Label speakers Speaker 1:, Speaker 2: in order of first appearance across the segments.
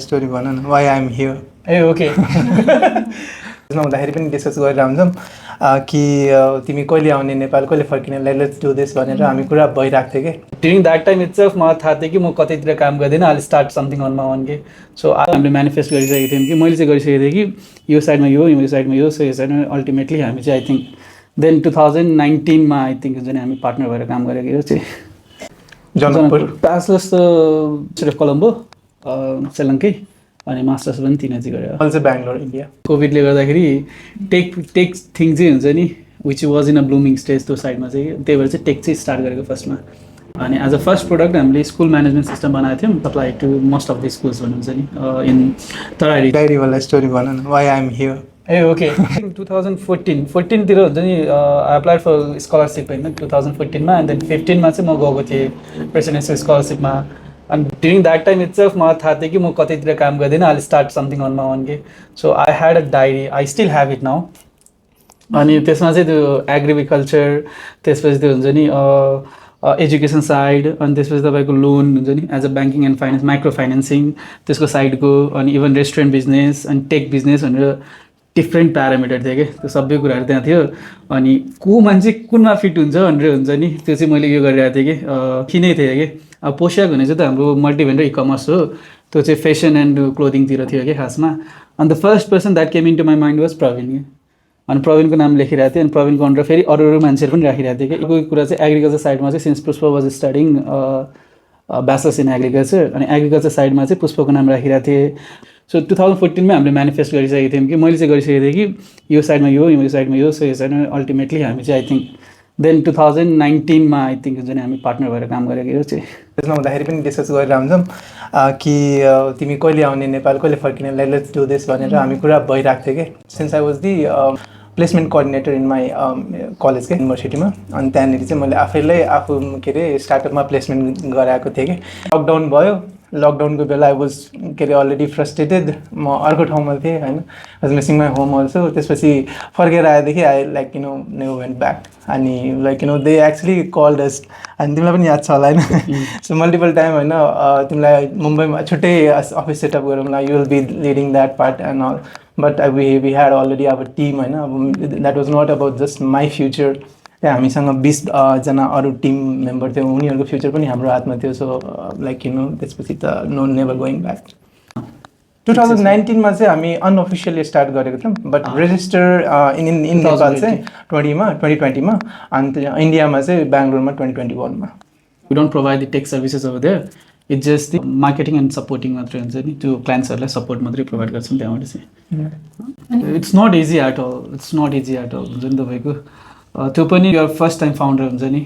Speaker 1: Story भन न why I am here
Speaker 2: A okay
Speaker 1: हुँदाखेरि पनि डिस्कस गरेर हुन्छौँ कि तिमी कहिले आउने नेपाल कहिले फर्किने लेट्स डु दिस भनेर हामी कुरा भइरहेको थियो कि
Speaker 2: ड्युरिङ द्याट टाइम इट्सेल्फ मलाई थाहा थियो कि म कतैतिर काम गर्दैन अहिले start something on my own के सो हामीले म्यानिफेस्ट गरिसकेको थियौँ कि मैले चाहिँ गरिसकेको थिएँ कि यो साइडमा यो साइडमा यो सो यो साइडमा अल्टिमेटली हामी चाहिँ आई थिङ्क देन 2019मा आई थिङ्क हुन्छ नि हामी पार्टनर भएर काम गरेको यो चाहिँ
Speaker 1: जनकपुर
Speaker 2: ब्याचलर्स त कोलम्बो श्रीलङ्कै अनि मास्टर्स पनि तिनीहरू चाहिँ गऱ्यो
Speaker 1: अल्सो बेङ्गलोर इन्डिया
Speaker 2: कोभिडले गर्दाखेरि टेक थिङ चाहिँ हुन्छ नि which was in a blooming stage त्यो साइडमा चाहिँ त्यही भएर चाहिँ टेक चाहिँ स्टार्ट गरेको फर्स्टमा अनि एज अ फर्स्ट प्रोडक्ट हामीले स्कुल म्यानेजमेन्ट सिस्टम बनाएको थियौँ supply to most of the schools भन्नुहुन्छ नि इन तराई
Speaker 1: डायरीवाला स्टोरी भन न why I am here
Speaker 2: A okay 2014तिर हुन्छ नि आई एप्लाइड फर स्कलरसिप होइन 2014मा एन्ड देन 15मा चाहिँ म गएको थिएँ प्रेसिडेन्सियल स्कलरसिपमा अनि ड्युरिङ द्याट टाइम इट्सेल्फ मलाई थाहा थियो कि म कतैतिर काम गर्दैन अहिले start something on my own के so I had a diary I still have it now अनि त्यसमा चाहिँ त्यो एग्रिकल्चर त्यसपछि त्यो हुन्छ नि एजुकेसन साइड अनि त्यसपछि तपाईँको लोन हुन्छ नि as a banking and finance micro financing त्यसको साइडको अनि इभन रेस्टुरेन्ट बिजनेस अनि टेक बिजनेस भनेर डिफ्रेन्ट प्यारामिटर थियो क्या त्यो सबै कुराहरू त्यहाँ थियो अनि को मान्छे कुनमा फिट हुन्छ भनेर हुन्छ नि त्यो चाहिँ मैले यो गरिरहेको थिएँ कि किनै थिएँ कि अब पोसाक भने चाहिँ त हाम्रो मल्टिभेन्डर इकमर्स हो त्यो चाहिँ फेसन एन्ड क्लोदिङतिर थियो कि खासमा अनि the first person that came in to my mind was Praveen कि अनि प्रवीणको नाम लेखिरहेको थिएँ अनि प्रवीणको अन्डर फेरि अरू मान्छेहरू पनि राखिरहेको थिएँ कि कोही कुरा चाहिँ एग्रिकल्चर साइडमा चाहिँ since Pushpa was studying bachelors in agriculture अनि एग्रिकल्चर साइडमा चाहिँ पुष्पको नाम राखिरहेको थिएँ सो 2014मा हामीले म्यानिफेस्ट गरिसकेको थियौँ कि मैले चाहिँ गरिसकेको थिएँ कि यो साइडमा यो साइडमा यो सो यो साइडमा अल्टिमेटली हामी चाहिँ आई थिङ्क देन 2019मा आई थिङ्क हुन्छ नि हामी पार्टनर भएर काम गरेको यो चाहिँ
Speaker 1: त्यसमा हुँदाखेरि पनि डिस्कस गरेर हुन्छौँ कि तिमी कहिले आउने नेपाल कहिले फर्किने लेट्स डु दिस भनेर हामी कुरा भइरहेको थियो कि since I was the placement coordinator in my कलेजकै युनिभर्सिटीमा अनि त्यहाँनिर चाहिँ मैले आफू के अरे स्टार्टअपमा प्लेसमेन्ट गराएको थिएँ कि लकडाउन भयो लकडाउनको बेला आई वाज के अरे अलरेडी फ्रस्ट्रेटेड म अर्को ठाउँमा थिएँ होइन was missing my home also त्यसपछि फर्केर आएदेखि I like never went back अनि like they actually called us अनि तिमीलाई पनि याद छ होला होइन सो मल्टिपल टाइम होइन तिमीलाई मुम्बईमा छुट्टै अफिस सेटअप गरौँला you will be leading that part and all but we had already अब टिम होइन अब that was not about just my future त्यहाँ हामीसँग 20 जना अरू टिम मेम्बर थियो उनीहरूको फ्युचर पनि हाम्रो हातमा थियो सो लाइक त्यसपछि त नो नेभर गोइङ ब्याक 2019मा चाहिँ हामी अनअफिसियली स्टार्ट गरेको थियौँ बट रेजिस्टर इन नेपाल चाहिँ 2020मा अनि इन्डियामा चाहिँ बेङ्गलोरमा 2021मा
Speaker 2: we don't provide the tech services over there it's just the marketing and supporting मात्रै हुन्छ नि त्यो क्लाइन्ट्सहरूलाई सपोर्ट मात्रै प्रोभाइड गर्छौँ त्यहाँबाट चाहिँ it's not easy at all हुन्छ नि तपाईँको त्यो पनि यो फर्स्ट टाइम फाउन्डर हुन्छ नि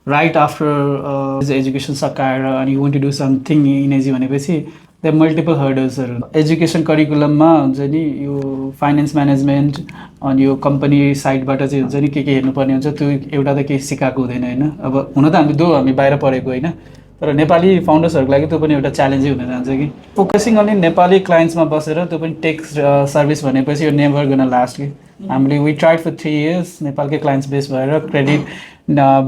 Speaker 2: राइट आफ्टर एजुकेसन सकाएर अनि you want to do something in AG भनेपछि द मल्टिपल हर्डल्सहरू एजुकेसन करिकुलममा हुन्छ नि यो फाइनेन्स म्यानेजमेन्ट अनि यो कम्पनी साइडबाट चाहिँ हुन्छ नि के हेर्नुपर्ने हुन्छ त्यो एउटा त केही सिकाएको हुँदैन होइन अब हुन त हामी बाहिर पढेको होइन तर नेपाली फाउन्डर्सहरूको लागि त्यो पनि एउटा च्यालेन्जै हुन जान्छ कि फोकसिङ अनि नेपाली क्लाइन्ट्समा बसेर त्यो पनि टेक सर्भिस भनेपछि यो नेभर गर्न लास्ट कि हामीले वी ट्राइड फर 3 इयर्स नेपालकै क्लाइन्ट्स बेस भएर क्रेडिट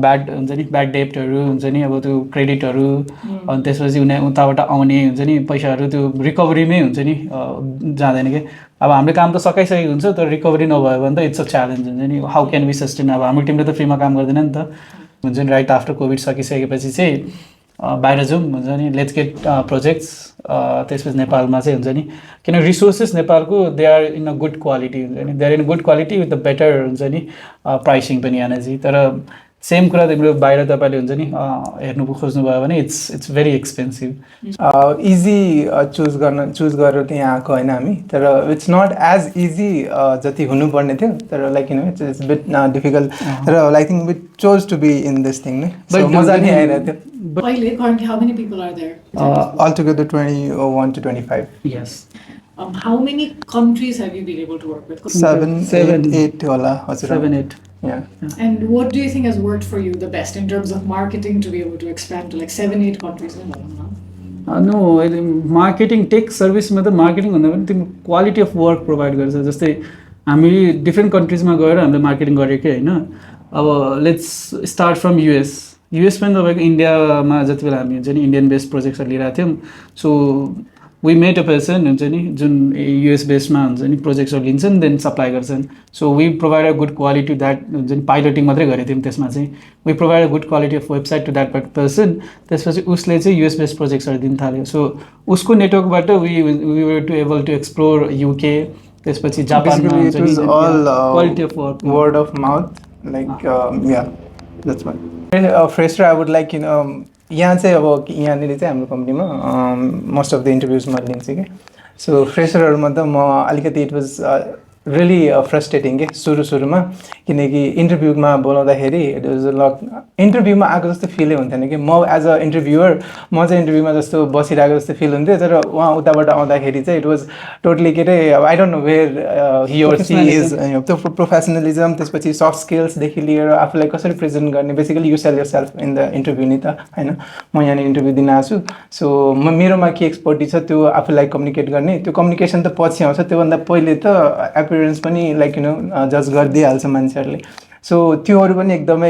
Speaker 2: ब्याड हुन्छ नि ब्याड डेप्टहरू हुन्छ नि अब त्यो क्रेडिटहरू अनि त्यसपछि उताबाट आउने हुन्छ नि पैसाहरू त्यो रिकभरीमै हुन्छ नि जाँदैन कि अब हाम्रो काम त सकाइसकेको हुन्छ तर रिकभरी नभयो भने त इट्स अ च्यालेन्ज हुन्छ नि हाउ क्यान बी सस्टेन अब हाम्रो टिमले त फ्रीमा काम गर्दैन नि त हुन्छ नि राइट आफ्टर कोभिड सकिसकेपछि चाहिँ बाहिर जाउँ हुन्छ नि लेट्स गेट प्रोजेक्ट्स त्यसपछि नेपालमा चाहिँ हुन्छ नि किन रिसोर्सेस नेपालको they are in a good quality हुन्छ नि they are in good quality with the better हुन्छ नि प्राइसिङ पनि एनर्जी तर सेम कुरा तिम्रो बाहिर तपाईँले हुन्छ नि हेर्नु खोज्नुभयो भने it's very expensive
Speaker 1: easy choose गरेर त्यहाँ आएको होइन हामी तर इट्स नट एज इजी जति हुनुपर्ने थियो तर लाइक इट्स बिट डिफिकल्ट तर I think we chose to be in this thing नै बट मजा नै आइरहेको थियो
Speaker 3: how many people are there?
Speaker 1: Altogether 21 to 25.
Speaker 2: Yes.
Speaker 3: How many countries have you been able to work with?
Speaker 1: 7, 8 होला हजुर
Speaker 2: 7, 8.
Speaker 1: Yeah.
Speaker 3: And what do you think has worked for you the best in terms of marketing to be able to expand to like 7, 8 countries?
Speaker 2: No अहिले marketing take सर्भिसमा त marketing भन्दा पनि त्यो quality of work provide गर्छ जस्तै हामी different कन्ट्रिजमा गएर हामीले मार्केटिङ गरेकै होइन अब लेट्स स्टार्ट फ्रम युएस पनि तपाईँको इन्डियामा जति बेला हामी हुन्छ नि इन्डियन बेस्ड प्रोजेक्ट्सहरू लिइरहेको थियौँ so we met a person हुन्छ नि जुन युएस बेसमा हुन्छ नि प्रोजेक्ट्सहरू लिन्छन् देन सप्लाई गर्छन् so we provide a good quality that हुन्छ नि पाइलटिङ मात्रै गरेको थियौँ त्यसमा चाहिँ we provide a good quality of website to that person त्यसपछि उसले चाहिँ युएस बेस्ड प्रोजेक्ट्सहरू दिन थाल्यो सो उसको नेटवर्कबाट we were to able to explore UK त्यसपछि जापानमा हुन्छ नि quality of work
Speaker 1: word of mouth, like yeah, that's one. Fresher, I would like यहाँ चाहिँ अब यहाँनिर चाहिँ हाम्रो कम्पनीमा मोस्ट अफ द इन्टरभ्युज मैले लिन्छु कि सो फ्रेसरहरूमा त म अलिकति इट वाज रियली फ्रस्ट्रेटिङ के सुरुमा किनकि इन्टरभ्यूमा बोलाउँदाखेरि इट वाज लक इन्टरभ्यूमा आएको जस्तो फिलै हुन्थेन कि म एज अ इन्टरभ्युअर म चाहिँ इन्टरभ्यूमा जस्तो बसिरहेको जस्तो फिल हुन्थ्यो तर उहाँ उताबाट आउँदाखेरि चाहिँ इट वाज टोटली के अरे I don't know where he or she is त्यो प्रोफेसनलिजम त्यसपछि सफ्ट स्किल्सदेखि लिएर आफूलाई कसरी प्रेजेन्ट गर्ने basically you sell yourself in the interview नि त होइन म यहाँनिर इन्टरभ्यू दिन आएको छु सो मेरोमा के एक्सपर्टिज छ त्यो आफूलाई कम्युनिकेट गर्ने त्यो कम्युनिकेसन त पछि आउँछ त्योभन्दा पहिले त एपियरेन्स पनि लाइक जज गरिदिइहाल्छ मान्छेहरूले सो त्योहरू पनि एकदमै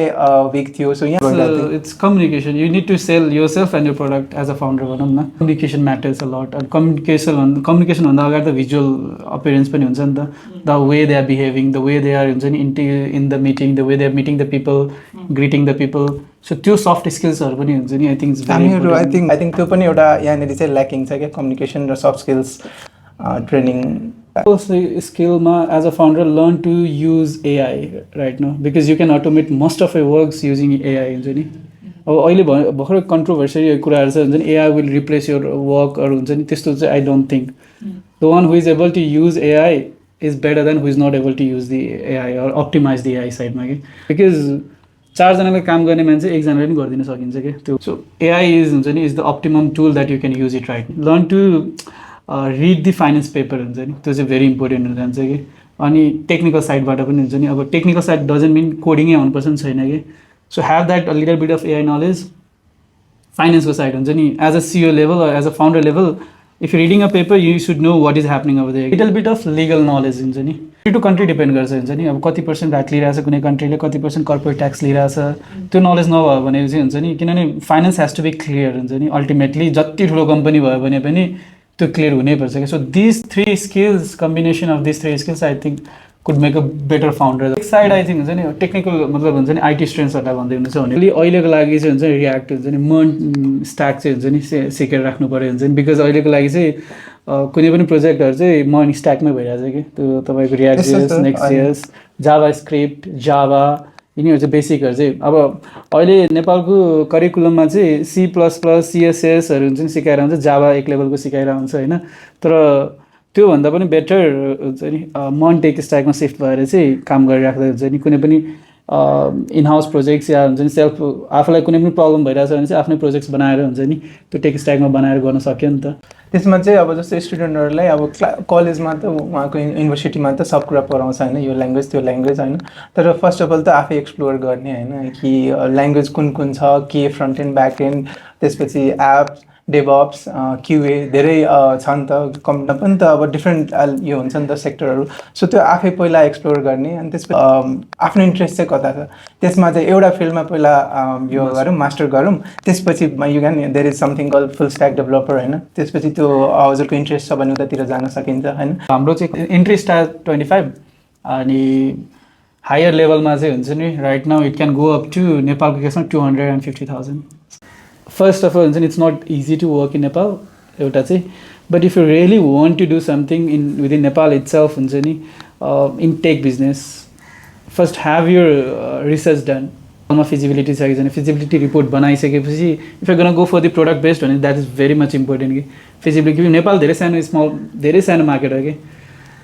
Speaker 1: विक थियो सो यहाँ
Speaker 2: it's communication you need to sell yourself and your product as a founder भनौँ न कम्युनिकेसन म्याटर्स अ लट अनि कम्युनिकेसनभन्दा अगाडि त भिजुअल अपियरेन्स पनि हुन्छ नि त the way they are behaving the way they are हुन्छ नि in the meeting the way they are meeting the people greeting the people so त्यो सफ्ट स्किल्सहरू पनि हुन्छ नि आई थिङ्क
Speaker 1: हामीहरू आई थिङ्क त्यो पनि एउटा यहाँनिर चाहिँ ल्याकिङ छ क्या कम्युनिकेसन र सफ्ट स्किल्स ट्रेनिङ
Speaker 2: स्किलमा as a founder learn to use AI right no because you can automate most of your works using AI हुन्छ नि अब अहिले भर्खर कन्ट्रोभर्सियल कुराहरू छ हुन्छ नि एआई विल रिप्लेस यर वर्कहरू हुन्छ नि त्यस्तो चाहिँ I don't think the one who is able to use AI is better than who is not able to use the AI or optimize the AI साइडमा कि बिकज चारजनाले काम गर्ने मान्छे एकजनाले पनि गरिदिन सकिन्छ क्या त्यो सो एआई इज हुन्छ नि is the optimum tool that you can use it right learn to read the finance paper हुन्छ नि त्यो चाहिँ भेरी इम्पोर्टेन्ट हुन्छ जान्छ कि अनि टेक्निकल साइडबाट पनि हुन्छ नि अब टेक्निकल साइड डजन्ट मिन कोडिङै आउनुपर्छ नि छैन कि so have that a little bit of AI knowledge फाइनेन्सको साइड हुन्छ नि as a CEO level as a founder level if you reading a paper you should know what is happening अब the little bit of legal knowledge हुन्छ नि to country depend गर्छ हुन्छ नि अब कति पर्सेन्ट भ्याट लिइरहेछ कुनै कन्ट्रीले कति पर्सेन्ट कर्पोरेट ट्याक्स लिइरहेछ त्यो नलेज नभयो भने चाहिँ हुन्छ नि किनभने finance has to be clear हुन्छ नि अल्टिमेटली जति ठुलो कम्पनी भयो भने पनि त्यो क्लियर हुनैपर्छ क्या so this three skills combination of this three skills I think could make a better founder एक साइड आई थिङ्क हुन्छ नि टेक्निकल मतलब हुन्छ नि आइटी स्टुडेन्ट्सहरूलाई भन्दै हुनुहुन्छ भने अहिलेको लागि चाहिँ हुन्छ नि रियाक्ट हुन्छ नि मर्न स्ट्याक चाहिँ हुन्छ नि सिकेर राख्नु पऱ्यो हुन्छ नि बिकज अहिलेको लागि चाहिँ कुनै पनि प्रोजेक्टहरू चाहिँ मर्न स्ट्याकमै भइरहेछ कि त्यो तपाईँको React JS Next JS JavaScript Java यिनीहरू चाहिँ बेसिकहरू चाहिँ अब अहिले नेपालको करिकुलममा चाहिँ C++ CSSहरू हुन्छ नि सिकाएर हुन्छ जाभा एक लेभलको सिकाएर हुन्छ होइन तर त्योभन्दा पनि बेटर हुन्छ नि मर्न टेक स्ट्याकमा सिफ्ट भएर चाहिँ काम गरिराख्दा हुन्छ नि कुनै पनि इन हाउस प्रोजेक्ट्स या हुन्छ नि सेल्फ आफूलाई कुनै पनि प्रब्लम भइरहेछ भने चाहिँ आफ्नै प्रोजेक्ट्स बनाएर हुन्छ नि त्यो टेक स्ट्याकमा बनाएर गर्न सक्यो नि त
Speaker 1: त्यसमा चाहिँ अब जस्तो स्टुडेन्टहरूलाई अब कलेजमा त उहाँको युनिभर्सिटीमा त सब कुरा पढाउँछ होइन यो ल्याङ्ग्वेज त्यो ल्याङ्ग्वेज होइन तर फर्स्ट अफ अल त आफै एक्सप्लोर गर्ने होइन कि ल्याङ्ग्वेज कुन कुन छ के फ्रन्ट एन्ड ब्याक एन्ड त्यसपछि एप्स डेभअप्स क्युए धेरै छ नि त कम्पनीमा पनि त अब डिफ्रेन्ट यो हुन्छ नि त सेक्टरहरू सो त्यो आफै पहिला एक्सप्लोर गर्ने अनि त्यसपछि आफ्नो इन्ट्रेस्ट चाहिँ कता छ त्यसमा चाहिँ एउटा फिल्डमा पहिला यो गरौँ मास्टर गरौँ त्यसपछि you can there is something call full stack developer होइन त्यसपछि त्यो हजुरको इन्ट्रेस्ट छ भने उतातिर जान सकिन्छ होइन
Speaker 2: हाम्रो चाहिँ इन्ट्रेस्ट 25 अनि हायर लेभलमा चाहिँ हुन्छ नि right now it can go up to नेपालको केसमा 250,000 फर्स्ट अफ अल हुन्छ नि it's not easy to work in Nepal एउटा चाहिँ but if you really want to do something within Nepal itself हुन्छ नि in tech business first have your research done मा feasibility छ कि छैन फिजिबिलिटी रिपोर्ट बनाइसकेपछि if you gonna go for the product based भने that is very much important कि feasibility Nepal धेरै सानो मार्केट हो कि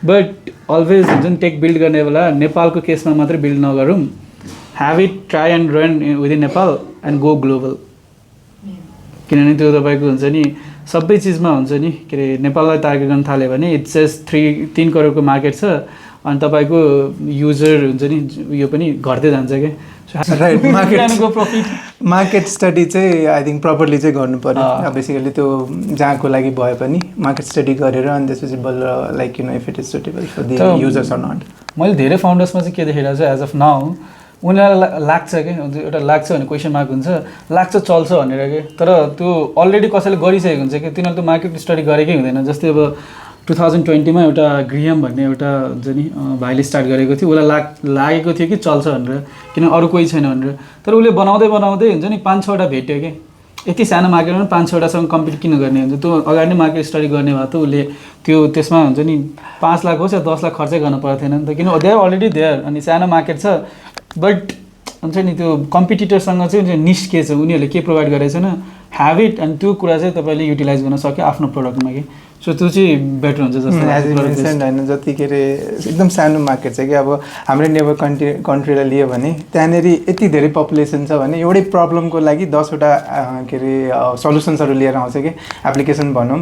Speaker 2: बट अलवेज हुन्छ नि टेक बिल्ड गर्ने बेला नेपालको केसमा मात्रै बिल्ड नगरौँ have it try and run within Nepal and go global किनभने त्यो तपाईँको हुन्छ नि सबै चिजमा हुन्छ नि के अरे नेपाललाई टार्गेट गर्न थाल्यो भने इट्स जस्ट 3 करोडको मार्केट छ अनि तपाईँको युजर हुन्छ नि यो पनि घट्दै जान्छ क्या
Speaker 1: राइट मार्केट स्टडी चाहिँ आई थिङ्क प्रपरली चाहिँ गर्नु पर्यो बेसिकली त्यो जहाँको लागि भए पनि मार्केट स्टडी गरेर अनि त्यसपछि बल्ल like if it is suitable for the users or not
Speaker 2: मैले धेरै फाउन्डर्समा चाहिँ के देखिरहेको छु एज अफ नाउ उनीहरूलाई लाग्छ कि हुन्छ एउटा लाग्छ भने क्वेसन मार्क हुन्छ लाग्छ चल्छ भनेर कि तर त्यो अलरेडी कसैले गरिसकेको हुन्छ कि तिनीहरूले त मार्केट स्टडी गरेकै हुँदैन जस्तै अब 2020मा एउटा ग्रिहम भन्ने एउटा हुन्छ नि भाइले स्टार्ट गरेको थियो उसलाई लागेको थियो कि चल्छ भनेर किन अरू कोही छैन भनेर तर उसले बनाउँदै बनाउँदै हुन्छ नि 5-6वटा भेट्यो कि यति सानो मार्केटमा 5-6वटासँग कम्पिट किन गर्ने हुन्छ त्यो अगाडि नै मार्केट स्टडी गर्ने भए त उसले त्यो त्यसमा हुन्छ नि 5 लाख होस् या 10 लाख खर्चै गर्न पर्थेन नि त किन दे आर अलरेडी देयर अनि सानो मार्केट छ बट हुन्छ नि त्यो कम्पिटिटरसँग चाहिँ निस के छ उनीहरूले के प्रोभाइड गरेको छैन ह्याभ इट अनि त्यो कुरा चाहिँ तपाईँले युटिलाइज गर्न सक्यो आफ्नो प्रडक्टमा कि सो त्यो चाहिँ बेटर हुन्छ जस्तो
Speaker 1: एज यु मेन्सन होइन जति के अरे एकदम सानो मार्केट छ कि अब हाम्रो नेबर कन्ट्रीलाई लियो भने त्यहाँनिर यति धेरै पपुलेसन छ भने एउटै प्रब्लमको लागि 10वटा के अरे सल्युसन्सहरू लिएर आउँछ कि एप्लिकेसन भनौँ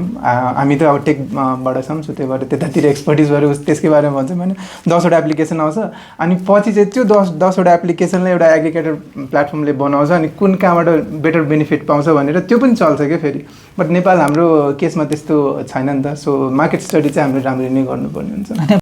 Speaker 1: हामी त अब टेकबाट छौँ सो त्यही भएर त्यतातिर एक्सपर्टिज भएर त्यसकै बारेमा भन्छौँ भने 10वटा एप्लिकेसन आउँछ अनि पछि चाहिँ त्यो 10वटा एप्लिकेसनलाई एउटा एग्रिगेटर प्लेटफर्मले बनाउँछ अनि कुन कहाँबाट बेटर बेनिफिट पाउँछ भनेर त्यो पनि चल्छ क्या फेरि बट नेपाल हाम्रो केसमा त्यस्तो छैन नि त सो मार्केट स्टडी चाहिँ हामीले राम्ररी नै गर्नुपर्ने हुन्छ